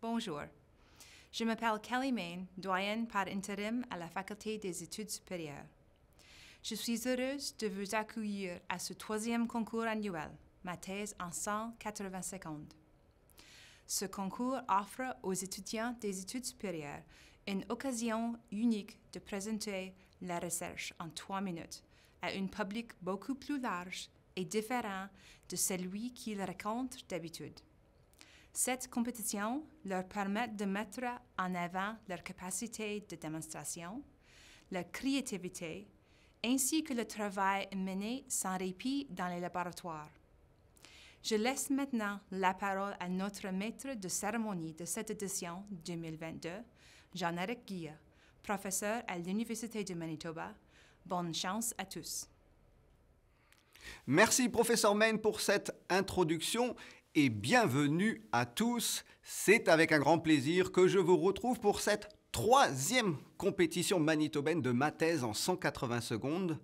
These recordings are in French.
Bonjour. Je m'appelle Kelly Main, doyenne par intérim à la Faculté des études supérieures. Je suis heureuse de vous accueillir à ce troisième concours annuel, ma thèse en 180 secondes. Ce concours offre aux étudiants des études supérieures une occasion unique de présenter la recherche en 3 minutes à un public beaucoup plus large et différent de celui qu'ils rencontrent d'habitude. Cette compétition leur permet de mettre en avant leur capacité de démonstration, leur créativité, ainsi que le travail mené sans répit dans les laboratoires. Je laisse maintenant la parole à notre maître de cérémonie de cette édition 2022, Jean-Éric Guilla, professeur à l'Université du Manitoba. Bonne chance à tous. Merci, professeur Main, pour cette introduction et bienvenue à tous. C'est avec un grand plaisir que je vous retrouve pour cette troisième compétition manitobaine de ma thèse en 180 secondes.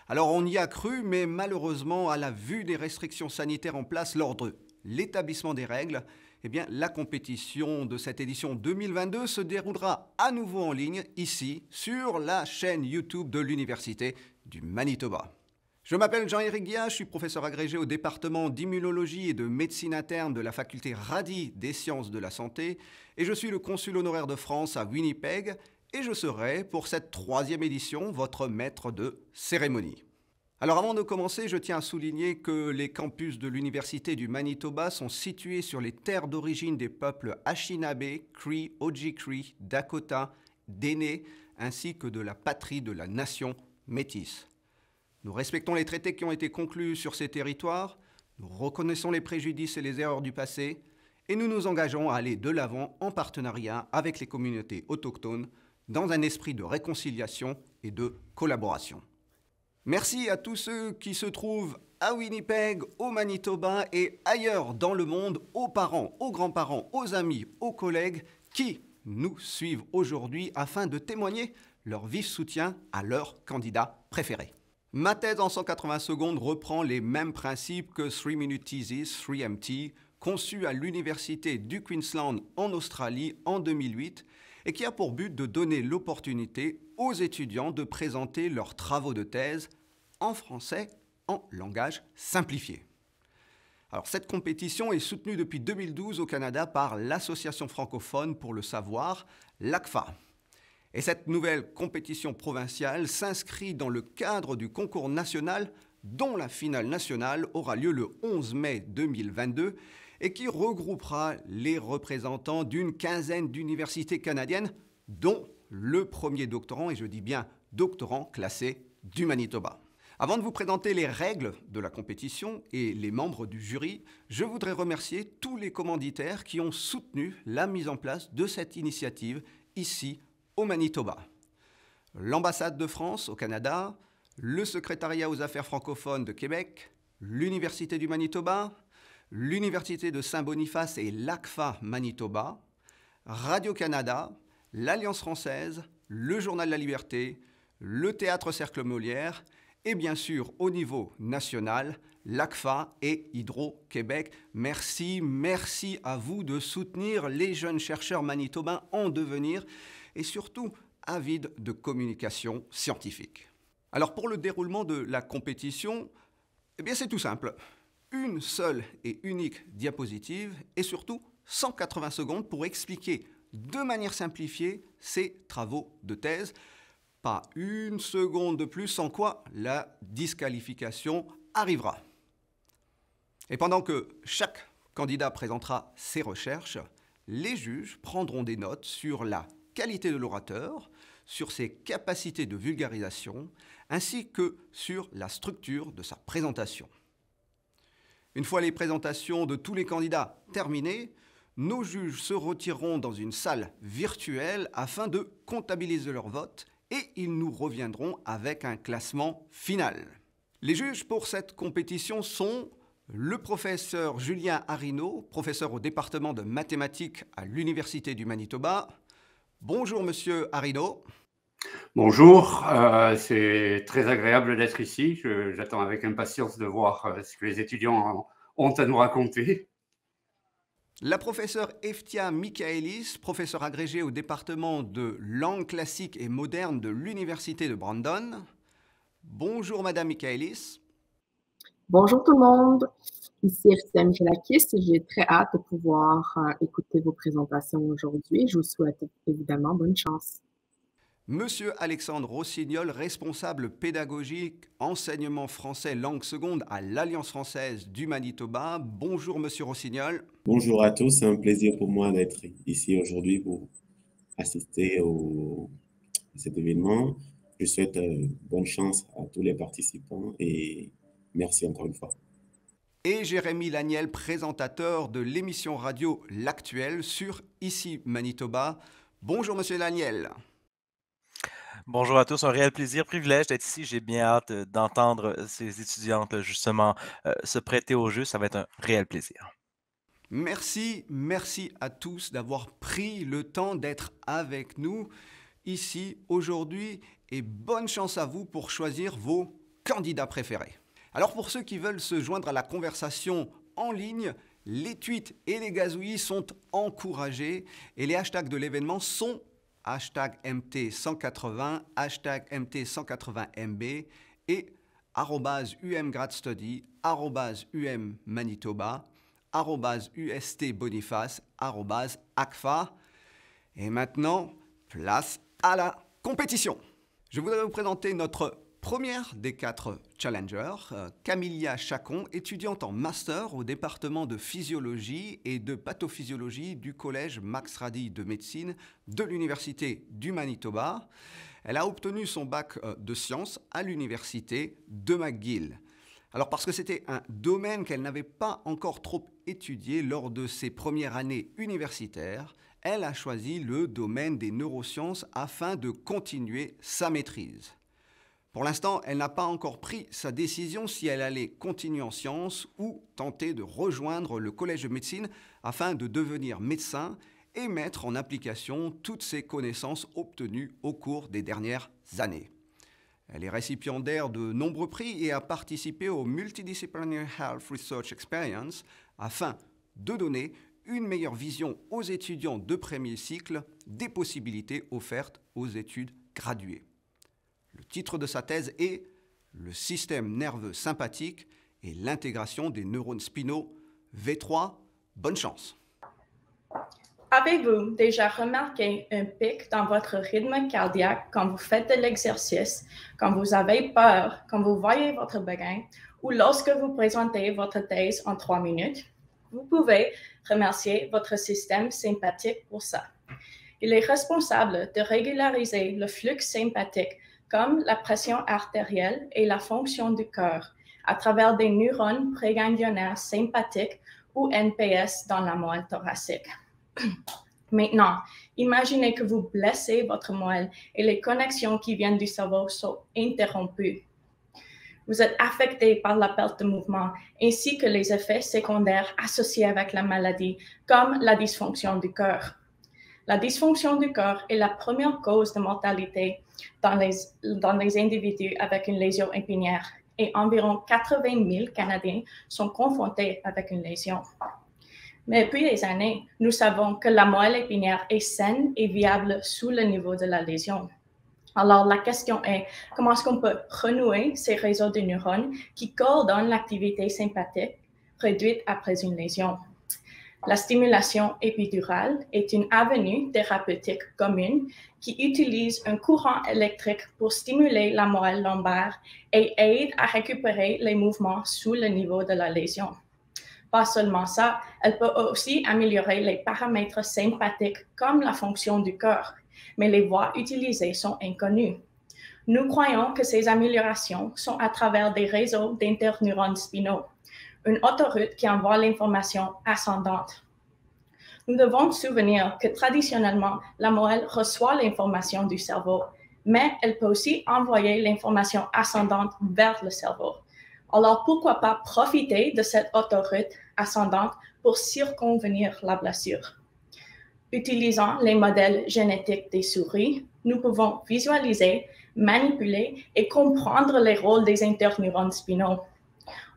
Alors on y a cru, mais malheureusement, à la vue des restrictions sanitaires en place lors de l'établissement des règles, eh bien, la compétition de cette édition 2022 se déroulera à nouveau en ligne, ici, sur la chaîne YouTube de l'Université du Manitoba. Je m'appelle Jean-Éric Guilla, je suis professeur agrégé au département d'immunologie et de médecine interne de la faculté Rady des sciences de la santé et je suis le consul honoraire de France à Winnipeg et je serai, pour cette troisième édition, votre maître de cérémonie. Alors avant de commencer, je tiens à souligner que les campus de l'Université du Manitoba sont situés sur les terres d'origine des peuples Anishinaabe, Cree, Ojibwe, Dakota, Dene, ainsi que de la patrie de la nation métisse. Nous respectons les traités qui ont été conclus sur ces territoires, nous reconnaissons les préjudices et les erreurs du passé, et nous nous engageons à aller de l'avant en partenariat avec les communautés autochtones dans un esprit de réconciliation et de collaboration. Merci à tous ceux qui se trouvent à Winnipeg, au Manitoba et ailleurs dans le monde, aux parents, aux grands-parents, aux amis, aux collègues qui nous suivent aujourd'hui afin de témoigner leur vif soutien à leur candidat préféré. Ma thèse en 180 secondes reprend les mêmes principes que 3 Minute Thesis, 3MT, conçue à l'Université du Queensland en Australie en 2008 et qui a pour but de donner l'opportunité aux étudiants de présenter leurs travaux de thèse en français en langage simplifié. Alors, cette compétition est soutenue depuis 2012 au Canada par l'Association francophone pour le savoir, l'ACFA. Et cette nouvelle compétition provinciale s'inscrit dans le cadre du concours national dont la finale nationale aura lieu le 11 mai 2022 et qui regroupera les représentants d'une quinzaine d'universités canadiennes, dont le premier doctorant, et je dis bien doctorant classé du Manitoba. Avant de vous présenter les règles de la compétition et les membres du jury, je voudrais remercier tous les commanditaires qui ont soutenu la mise en place de cette initiative ici au Manitoba. L'ambassade de France au Canada, le secrétariat aux affaires francophones de Québec, l'Université du Manitoba, l'Université de Saint-Boniface et l'ACFA Manitoba, Radio-Canada, l'Alliance française, le Journal La Liberté, le Théâtre Cercle Molière et bien sûr au niveau national, l'ACFA et Hydro-Québec. Merci à vous de soutenir les jeunes chercheurs manitobains en devenir et surtout avides de communication scientifique. Alors pour le déroulement de la compétition, eh bien c'est tout simple. Une seule et unique diapositive et surtout 180 secondes pour expliquer de manière simplifiée ces travaux de thèse. Pas une seconde de plus, sans quoi la disqualification arrivera. Et pendant que chaque candidat présentera ses recherches, les juges prendront des notes sur la qualité de l'orateur, sur ses capacités de vulgarisation, ainsi que sur la structure de sa présentation. Une fois les présentations de tous les candidats terminées, nos juges se retireront dans une salle virtuelle afin de comptabiliser leurs votes et ils nous reviendront avec un classement final. Les juges pour cette compétition sont le professeur Julien Arinaud, professeur au département de mathématiques à l'Université du Manitoba. Bonjour Monsieur Arinaud. Bonjour, c'est très agréable d'être ici. J'attends avec impatience de voir ce que les étudiants ont à nous raconter. La professeure Eftia Michaelis, professeure agrégée au département de langue classique et moderne de l'Université de Brandon. Bonjour Madame Michaelis. Bonjour tout le monde, ici Eftia Michaelis. J'ai très hâte de pouvoir écouter vos présentations aujourd'hui. Je vous souhaite évidemment bonne chance. Monsieur Alexandre Rossignol, responsable pédagogique, enseignement français langue seconde à l'Alliance française du Manitoba. Bonjour Monsieur Rossignol. Bonjour à tous, c'est un plaisir pour moi d'être ici aujourd'hui pour assister à cet événement. Je souhaite bonne chance à tous les participants et merci encore une fois. Et Jérémy Laniel, présentateur de l'émission radio L'Actuel sur Ici Manitoba. Bonjour Monsieur Laniel. Bonjour à tous, un réel plaisir, privilège d'être ici. J'ai bien hâte d'entendre ces étudiantes justement se prêter au jeu. Ça va être un réel plaisir. Merci à tous d'avoir pris le temps d'être avec nous ici aujourd'hui et bonne chance à vous pour choisir vos candidats préférés. Alors pour ceux qui veulent se joindre à la conversation en ligne, les tweets et les gazouillis sont encouragés et les hashtags de l'événement sont hashtag MT180, hashtag MT180MB et @UMGradStudy, @UMManitoba, @USTBoniface, @ACFA. Et maintenant, place à la compétition. Je voudrais vous présenter notre première des 4 challengers, Camilla Chacon, étudiante en master au département de physiologie et de pathophysiologie du collège Max Rady de médecine de l'Université du Manitoba. Elle a obtenu son bac de sciences à l'Université de McGill. Alors parce que c'était un domaine qu'elle n'avait pas encore trop étudié lors de ses premières années universitaires, elle a choisi le domaine des neurosciences afin de continuer sa maîtrise. Pour l'instant, elle n'a pas encore pris sa décision si elle allait continuer en sciences ou tenter de rejoindre le collège de médecine afin de devenir médecin et mettre en application toutes ses connaissances obtenues au cours des dernières années. Elle est récipiendaire de nombreux prix et a participé au Multidisciplinary Health Research Experience afin de donner une meilleure vision aux étudiants de premier cycle des possibilités offertes aux études graduées. Le titre de sa thèse est « Le système nerveux sympathique et l'intégration des neurones spinaux V3 ». Bonne chance! Avez-vous déjà remarqué un pic dans votre rythme cardiaque quand vous faites de l'exercice, quand vous avez peur, quand vous voyez votre béguin ou lorsque vous présentez votre thèse en 3 minutes? Vous pouvez remercier votre système sympathique pour ça. Il est responsable de régulariser le flux sympathique comme la pression artérielle et la fonction du cœur à travers des neurones préganglionnaires sympathiques ou NPS dans la moelle thoracique. Maintenant, imaginez que vous blessez votre moelle et les connexions qui viennent du cerveau sont interrompues. Vous êtes affecté par la perte de mouvement ainsi que les effets secondaires associés avec la maladie, comme la dysfonction du cœur. La dysfonction du cœur est la première cause de mortalité dans les individus avec une lésion épinière et environ 80 000 Canadiens sont confrontés avec une lésion. Mais depuis des années, nous savons que la moelle épinière est saine et viable sous le niveau de la lésion. Alors, la question est, comment est-ce qu'on peut renouer ces réseaux de neurones qui coordonnent l'activité sympathique réduite après une lésion? La stimulation épidurale est une avenue thérapeutique commune qui utilise un courant électrique pour stimuler la moelle lombaire et aide à récupérer les mouvements sous le niveau de la lésion. Pas seulement ça, elle peut aussi améliorer les paramètres sympathiques comme la fonction du cœur, mais les voies utilisées sont inconnues. Nous croyons que ces améliorations sont à travers des réseaux d'interneurones spinaux, une autoroute qui envoie l'information ascendante. Nous devons nous souvenir que traditionnellement, la moelle reçoit l'information du cerveau, mais elle peut aussi envoyer l'information ascendante vers le cerveau. Alors, pourquoi pas profiter de cette autoroute ascendante pour circonvenir la blessure? Utilisant les modèles génétiques des souris, nous pouvons visualiser, manipuler et comprendre les rôles des interneurones spinaux.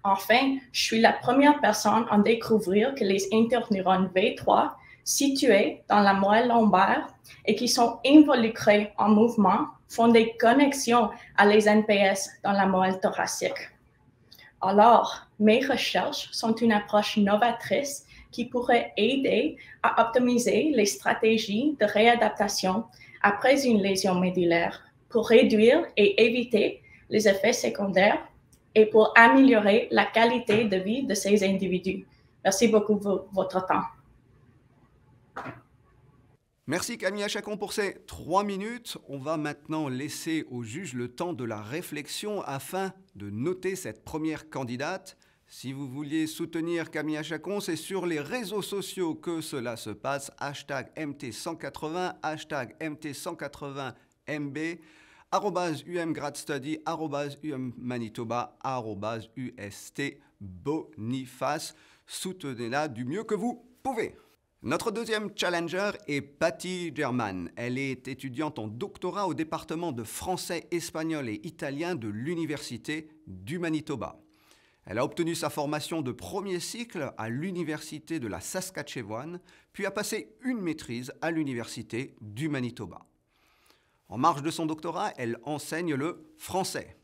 Enfin, je suis la première personne à découvrir que les interneurones V3 situés dans la moelle lombaire et qui sont involucrés en mouvement font des connexions à les NPS dans la moelle thoracique. Alors, mes recherches sont une approche novatrice qui pourrait aider à optimiser les stratégies de réadaptation après une lésion médulaire pour réduire et éviter les effets secondaires et pour améliorer la qualité de vie de ces individus. Merci beaucoup pour votre temps. Merci Camille Chacon pour ces 3 minutes. On va maintenant laisser au juge le temps de la réflexion afin de noter cette première candidate. Si vous vouliez soutenir Camille Chacon, c'est sur les réseaux sociaux que cela se passe. Hashtag MT180, hashtag MT180MB, @UMGradStudy, @UMManitoba, @UST-Boniface. Soutenez-la du mieux que vous pouvez. Notre deuxième challenger est Patty German. Elle est étudiante en doctorat au département de français, espagnol et italien de l'Université du Manitoba. Elle a obtenu sa formation de premier cycle à l'Université de la Saskatchewan, puis a passé une maîtrise à l'Université du Manitoba. En marge de son doctorat, elle enseigne le français.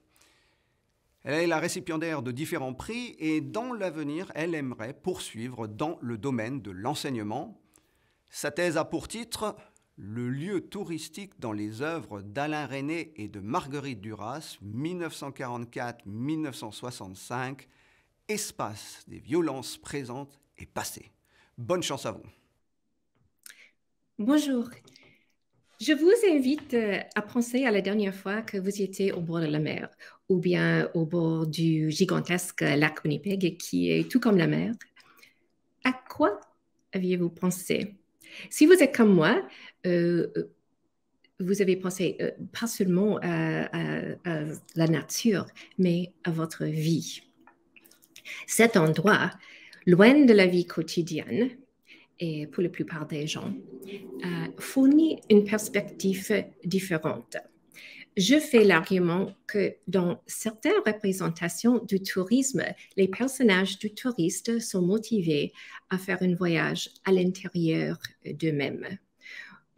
Elle est la récipiendaire de différents prix et dans l'avenir, elle aimerait poursuivre dans le domaine de l'enseignement. Sa thèse a pour titre « Le lieu touristique dans les œuvres d'Alain Resnais et de Marguerite Duras, 1944-1965, espace des violences présentes et passées ». Bonne chance à vous. Bonjour. Je vous invite à penser à la dernière fois que vous étiez au bord de la mer ou bien au bord du gigantesque lac Winnipeg qui est tout comme la mer. À quoi aviez-vous pensé? Si vous êtes comme moi, vous avez pensé pas seulement à la nature, mais à votre vie. Cet endroit, loin de la vie quotidienne, et pour la plupart des gens, fournit une perspective différente. Je fais l'argument que dans certaines représentations du tourisme, les personnages du touriste sont motivés à faire un voyage à l'intérieur d'eux-mêmes.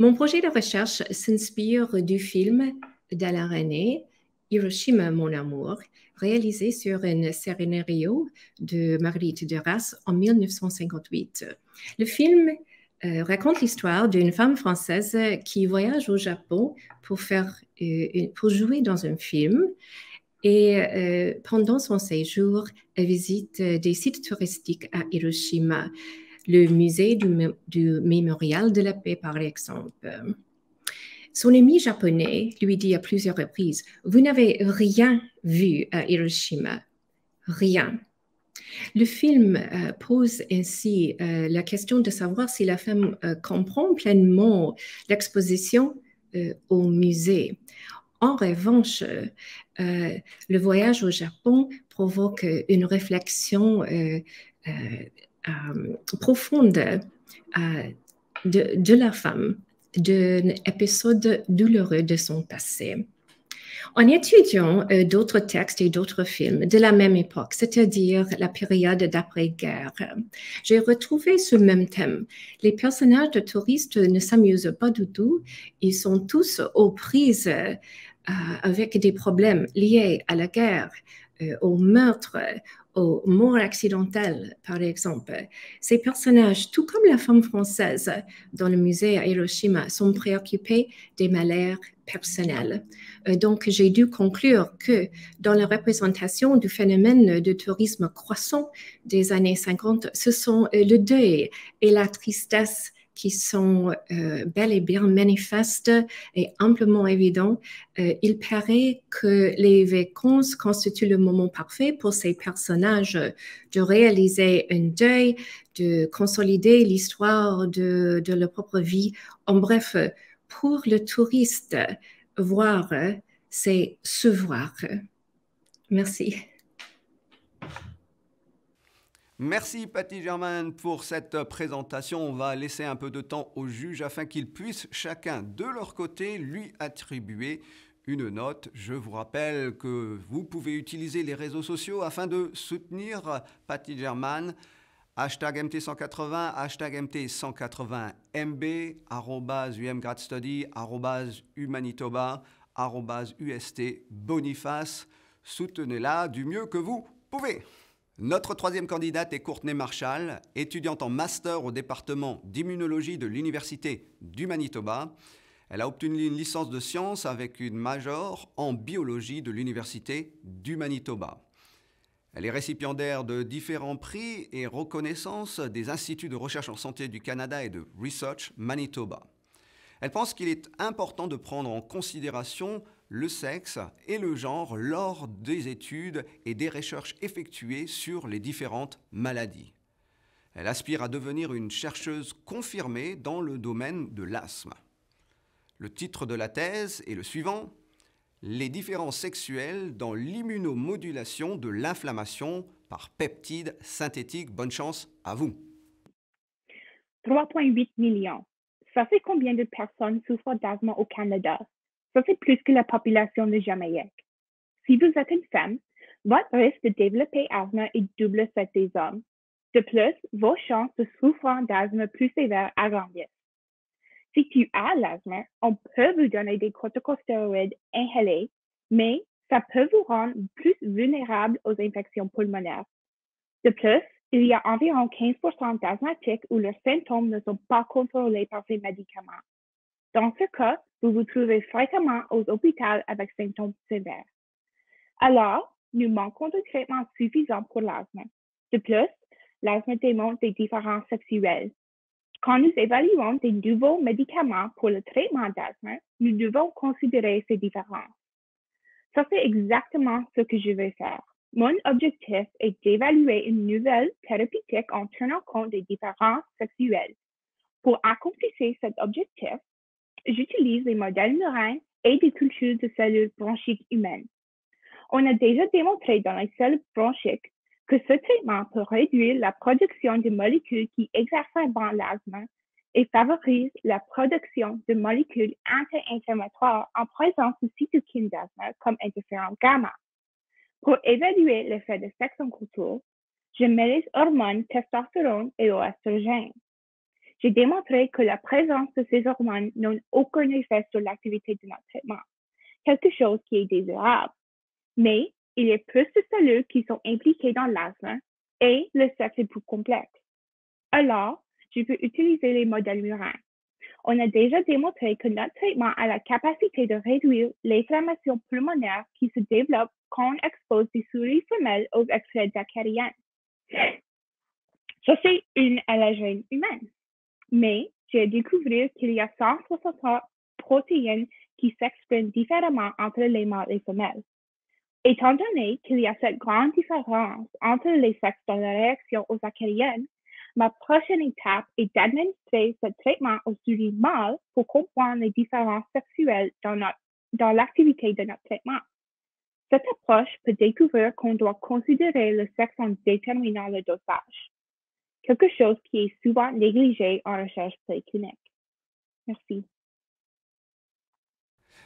Mon projet de recherche s'inspire du film d'Alain Resnais, Hiroshima, mon amour, réalisé sur un scénario de Marguerite Duras en 1958. Le film raconte l'histoire d'une femme française qui voyage au Japon pour jouer dans un film. Et pendant son séjour, elle visite des sites touristiques à Hiroshima, le musée du Mémorial de la Paix, par exemple. Son ami japonais lui dit à plusieurs reprises « Vous n'avez rien vu à Hiroshima, rien ». Le film pose ainsi la question de savoir si la femme comprend pleinement l'exposition au musée. En revanche, le voyage au Japon provoque une réflexion profonde de la femme, d'un épisode douloureux de son passé. En étudiant d'autres textes et d'autres films de la même époque, c'est-à-dire la période d'après-guerre, j'ai retrouvé ce même thème. Les personnages de touristes ne s'amusent pas du tout. Ils sont tous aux prises avec des problèmes liés à la guerre, au meurtre, aux morts accidentelles, par exemple. Ces personnages, tout comme la femme française dans le musée à Hiroshima, sont préoccupés des malheurs personnels. Donc, j'ai dû conclure que dans la représentation du phénomène de tourisme croissant des années 50, ce sont le deuil et la tristesse qui sont bel et bien manifestes et amplement évidents. Il paraît que les vacances constituent le moment parfait pour ces personnages de réaliser un deuil, de consolider l'histoire de leur propre vie. En bref, pour le touriste, voir, c'est se voir. Merci. Merci Patty German pour cette présentation. On va laisser un peu de temps aux juges afin qu'ils puissent chacun de leur côté lui attribuer une note. Je vous rappelle que vous pouvez utiliser les réseaux sociaux afin de soutenir Patty German. Hashtag MT180, hashtag MT180MB, @UMGradStudy, @UManitoba, @UST Boniface. Soutenez-la du mieux que vous pouvez. Notre troisième candidate est Courtney Marshall, étudiante en master au département d'immunologie de l'Université du Manitoba. Elle a obtenu une licence de sciences avec une majeure en biologie de l'Université du Manitoba. Elle est récipiendaire de différents prix et reconnaissances des instituts de recherche en santé du Canada et de Research Manitoba. Elle pense qu'il est important de prendre en considération le sexe et le genre lors des études et des recherches effectuées sur les différentes maladies. Elle aspire à devenir une chercheuse confirmée dans le domaine de l'asthme. Le titre de la thèse est le suivant: les différences sexuelles dans l'immunomodulation de l'inflammation par peptides synthétiques. Bonne chance à vous. 3,8 millions. Ça fait combien de personnes souffrent d'asthme au Canada? Ça fait plus que la population de Jamaïque. Si vous êtes une femme, votre risque de développer asthme est double celui des hommes. De plus, vos chances de souffrir d'asthme plus sévères agrandissent. Si tu as l'asthme, on peut vous donner des corticosteroïdes inhalés, mais ça peut vous rendre plus vulnérable aux infections pulmonaires. De plus, il y a environ 15% d'asthmatiques où leurs symptômes ne sont pas contrôlés par ces médicaments. Dans ce cas, vous vous trouvez fréquemment aux hôpitaux avec symptômes sévères. Alors, nous manquons de traitements suffisants pour l'asthme. De plus, l'asthme démontre des différences sexuelles. Quand nous évaluons des nouveaux médicaments pour le traitement d'asthme, nous devons considérer ces différences. Ça, c'est exactement ce que je vais faire. Mon objectif est d'évaluer une nouvelle thérapeutique en tenant compte des différences sexuelles. Pour accomplir cet objectif, j'utilise les modèles murins et des cultures de cellules bronchiques humaines. On a déjà démontré dans les cellules bronchiques que ce traitement peut réduire la production de molécules qui exacerbent l'asthme et favorise la production de molécules anti-inflammatoires en présence de cytokines d'asthme comme interféron gamma. Pour évaluer l'effet de sexe en culture, je mets les hormones testostérone et oestrogène. J'ai démontré que la présence de ces hormones n'a aucun effet sur l'activité de notre traitement, quelque chose qui est désirable. Mais il y a plus de cellules qui sont impliquées dans l'asthme et le sexe est plus complexe. Alors, je peux utiliser les modèles murins. On a déjà démontré que notre traitement a la capacité de réduire l'inflammation pulmonaire qui se développe quand on expose des souris femelles aux extraits d'acariens. Ça, c'est une allergène humaine. Mais j'ai découvert qu'il y a 163 protéines qui s'expriment différemment entre les mâles et les femelles. Étant donné qu'il y a cette grande différence entre les sexes dans la réaction aux acariennes, ma prochaine étape est d'administrer ce traitement aux souris mâles pour comprendre les différences sexuelles dans l'activité de notre traitement. Cette approche peut découvrir qu'on doit considérer le sexe en déterminant le dosage, quelque chose qui est souvent négligé en recherche préclinique. Merci.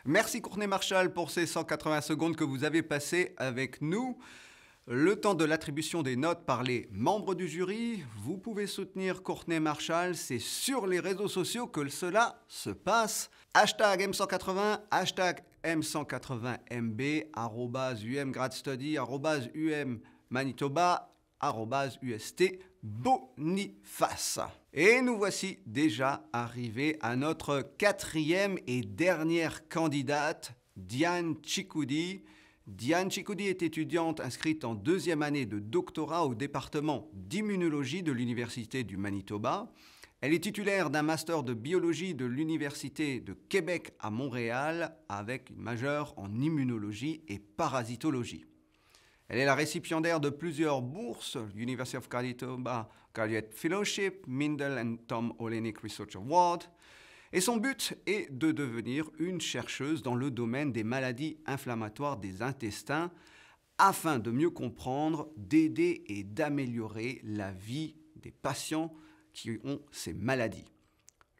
Merci Courtney Marshall pour ces 180 secondes que vous avez passées avec nous. Le temps de l'attribution des notes par les membres du jury. Vous pouvez soutenir Courtney Marshall, c'est sur les réseaux sociaux que cela se passe. Hashtag M180, hashtag M180MB, @UMGradStudy, @UMManitoba, @UST Boniface. Et nous voici déjà arrivés à notre quatrième et dernière candidate, Diane Chicoudi. Diane Chicoudi est étudiante inscrite en deuxième année de doctorat au département d'immunologie de l'Université du Manitoba. Elle est titulaire d'un master de biologie de l'Université de Québec à Montréal avec une majeure en immunologie et parasitologie. Elle est la récipiendaire de plusieurs bourses, University of Manitoba Graduate Fellowship, Mindel and Tom Olenek Research Award. Et son but est de devenir une chercheuse dans le domaine des maladies inflammatoires des intestins afin de mieux comprendre, d'aider et d'améliorer la vie des patients qui ont ces maladies.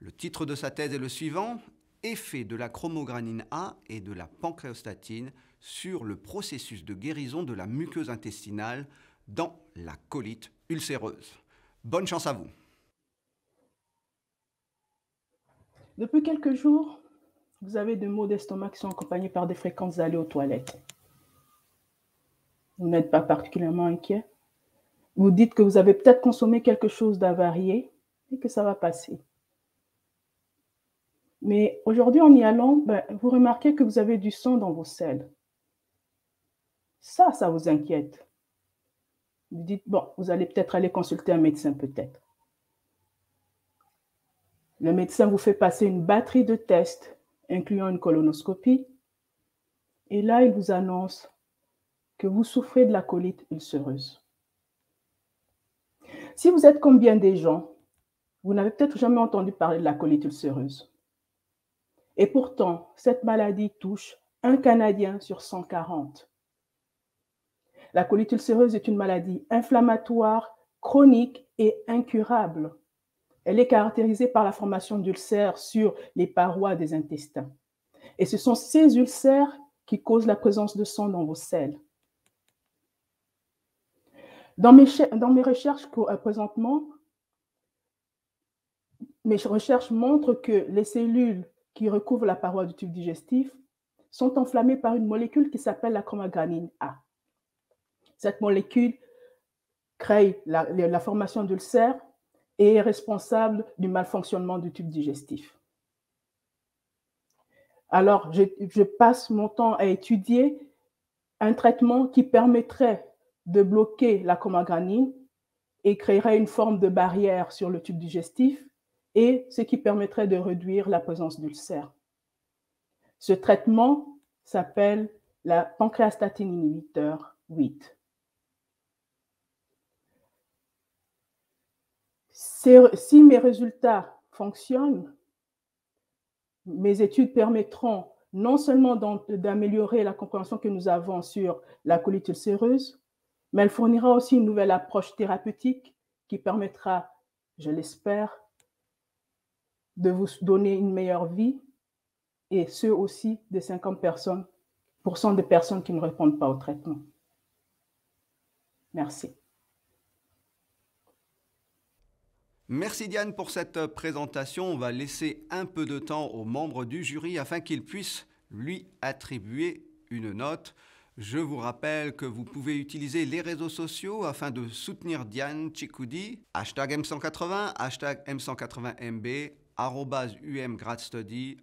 Le titre de sa thèse est le suivant: effet de la chromogranine A et de la pancréostatine sur le processus de guérison de la muqueuse intestinale dans la colite ulcéreuse. Bonne chance à vous. Depuis quelques jours, vous avez des maux d'estomac qui sont accompagnés par des fréquentes allées aux toilettes. Vous n'êtes pas particulièrement inquiet. Vous dites que vous avez peut-être consommé quelque chose d'avarié et que ça va passer. Mais aujourd'hui, en y allant, vous remarquez que vous avez du sang dans vos selles. Ça vous inquiète. Vous dites, bon, vous allez peut-être aller consulter un médecin, peut-être. Le médecin vous fait passer une batterie de tests, incluant une colonoscopie. Et là, il vous annonce que vous souffrez de la colite ulcéreuse. Si vous êtes comme bien des gens, vous n'avez peut-être jamais entendu parler de la colite ulcéreuse. Et pourtant, cette maladie touche un Canadien sur 140. La colite ulcéreuse est une maladie inflammatoire, chronique et incurable. Elle est caractérisée par la formation d'ulcères sur les parois des intestins. Et ce sont ces ulcères qui causent la présence de sang dans vos selles. Dans mes recherches présentement, mes recherches montrent que les cellules qui recouvrent la paroi du tube digestif sont enflammées par une molécule qui s'appelle la chromogranine A. Cette molécule crée la formation d'ulcères et est responsable du malfonctionnement du tube digestif. Alors, je passe mon temps à étudier un traitement qui permettrait de bloquer la chromogranine et créerait une forme de barrière sur le tube digestif et ce qui permettrait de réduire la présence d'ulcères. Ce traitement s'appelle la pancréastatine inhibiteur 8. Si mes résultats fonctionnent, mes études permettront non seulement d'améliorer la compréhension que nous avons sur la colite ulcéreuse, mais elle fournira aussi une nouvelle approche thérapeutique qui permettra, je l'espère, de vous donner une meilleure vie, et ce aussi des 50% des personnes qui ne répondent pas au traitement. Merci. Merci Diane pour cette présentation. On va laisser un peu de temps aux membres du jury afin qu'ils puissent lui attribuer une note. Je vous rappelle que vous pouvez utiliser les réseaux sociaux afin de soutenir Diane Chikoudi, #M180, #M180MB, @UMGradStudy,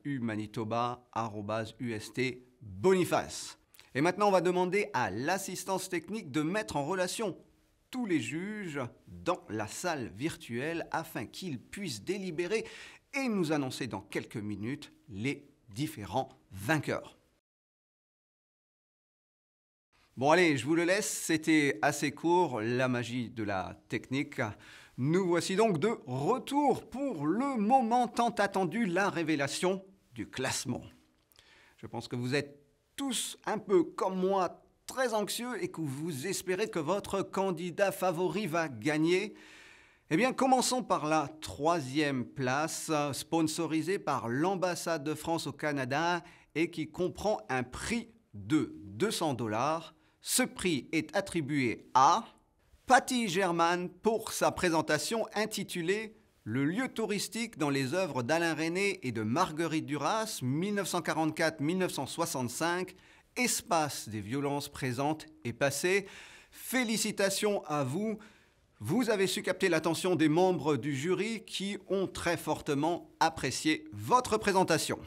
@UManitoba, @UST-Boniface. Et maintenant, on va demander à l'assistance technique de mettre en relation tous les juges dans la salle virtuelle afin qu'ils puissent délibérer et nous annoncer dans quelques minutes les différents vainqueurs. Bon allez, je vous le laisse, c'était assez court, la magie de la technique. Nous voici donc de retour pour le moment tant attendu, la révélation du classement. Je pense que vous êtes tous un peu comme moi très anxieux et que vous espérez que votre candidat favori va gagner. Eh bien, commençons par la 3e place, sponsorisée par l'ambassade de France au Canada et qui comprend un prix de 200 $. Ce prix est attribué à Patty German pour sa présentation intitulée « Le lieu touristique dans les œuvres d'Alain Resnais et de Marguerite Duras, 1944-1965, espace des violences présentes et passées ». Félicitations à vous. Vous avez su capter l'attention des membres du jury qui ont très fortement apprécié votre présentation.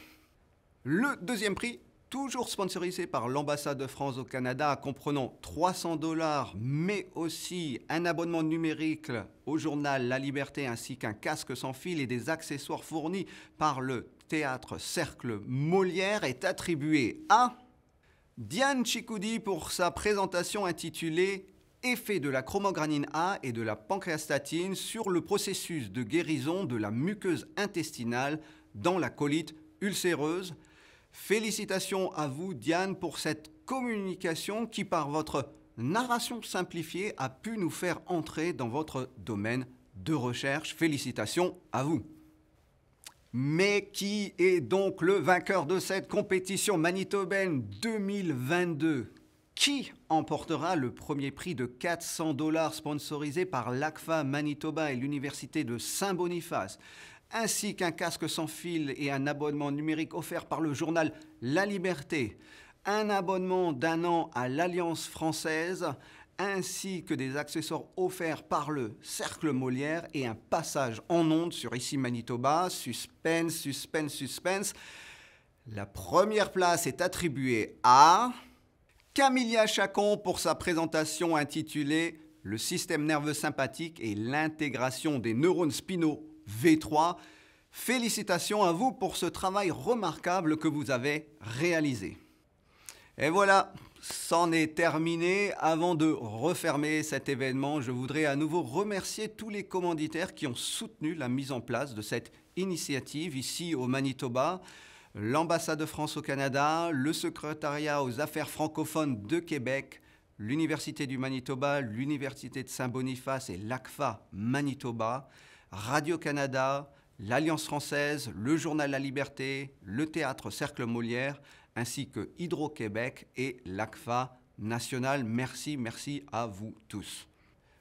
Le 2e prix, toujours sponsorisé par l'ambassade de France au Canada, comprenant 300 $, mais aussi un abonnement numérique au journal La Liberté ainsi qu'un casque sans fil et des accessoires fournis par le théâtre Cercle Molière, est attribué à Diane Chikoudi pour sa présentation intitulée « Effet de la chromogranine A et de la pancréastatine sur le processus de guérison de la muqueuse intestinale dans la colite ulcéreuse ». Félicitations à vous, Diane, pour cette communication qui, par votre narration simplifiée, a pu nous faire entrer dans votre domaine de recherche. Félicitations à vous. Mais qui est donc le vainqueur de cette compétition manitobaine 2022? Qui emportera le premier prix de 400 $ sponsorisé par l'ACFA Manitoba et l'Université de Saint-Boniface, ainsi qu'un casque sans fil et un abonnement numérique offert par le journal La Liberté, un abonnement d'1 an à l'Alliance française, ainsi que des accessoires offerts par le Cercle Molière et un passage en ondes sur Ici Manitoba. Suspense, suspense, suspense. La première place est attribuée à Camilla Chacon pour sa présentation intitulée « Le système nerveux sympathique et l'intégration des neurones spinaux V3 ». Félicitations à vous pour ce travail remarquable que vous avez réalisé. Et voilà, c'en est terminé. Avant de refermer cet événement, je voudrais à nouveau remercier tous les commanditaires qui ont soutenu la mise en place de cette initiative ici au Manitoba. L'ambassade de France au Canada, le secrétariat aux affaires francophones de Québec, l'Université du Manitoba, l'Université de Saint-Boniface et l'ACFA Manitoba, Radio-Canada, l'Alliance française, le journal La Liberté, le théâtre Cercle Molière, ainsi que Hydro-Québec et l'ACFA national. Merci, merci à vous tous.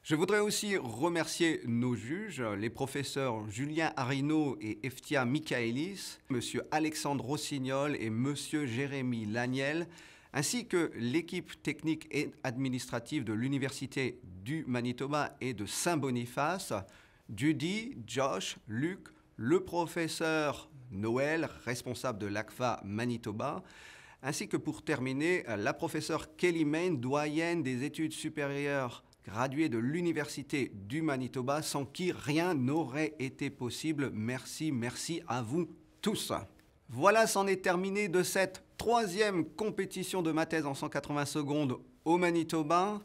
Je voudrais aussi remercier nos juges, les professeurs Julien Arinaud et Eftia Michaelis, monsieur Alexandre Rossignol et monsieur Jérémy Laniel, ainsi que l'équipe technique et administrative de l'Université du Manitoba et de Saint-Boniface, Judy, Josh, Luc, le professeur Noël, responsable de l'ACFA Manitoba, ainsi que pour terminer, la professeure Kelly Main, doyenne des études supérieures graduée de l'Université du Manitoba, sans qui rien n'aurait été possible. Merci, merci à vous tous. Voilà, c'en est terminé de cette 3e compétition de ma thèse en 180 secondes au Manitoba.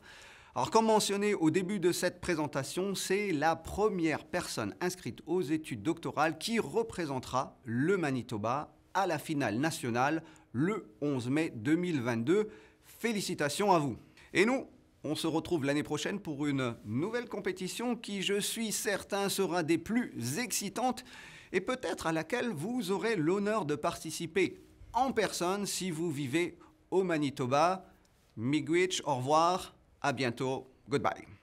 Alors, comme mentionné au début de cette présentation, c'est la première personne inscrite aux études doctorales qui représentera le Manitoba à la finale nationale le 11 mai 2022. Félicitations à vous. Et nous, on se retrouve l'année prochaine pour une nouvelle compétition qui, je suis certain, sera des plus excitantes et peut-être à laquelle vous aurez l'honneur de participer en personne si vous vivez au Manitoba. Miigwech, au revoir, à bientôt, goodbye.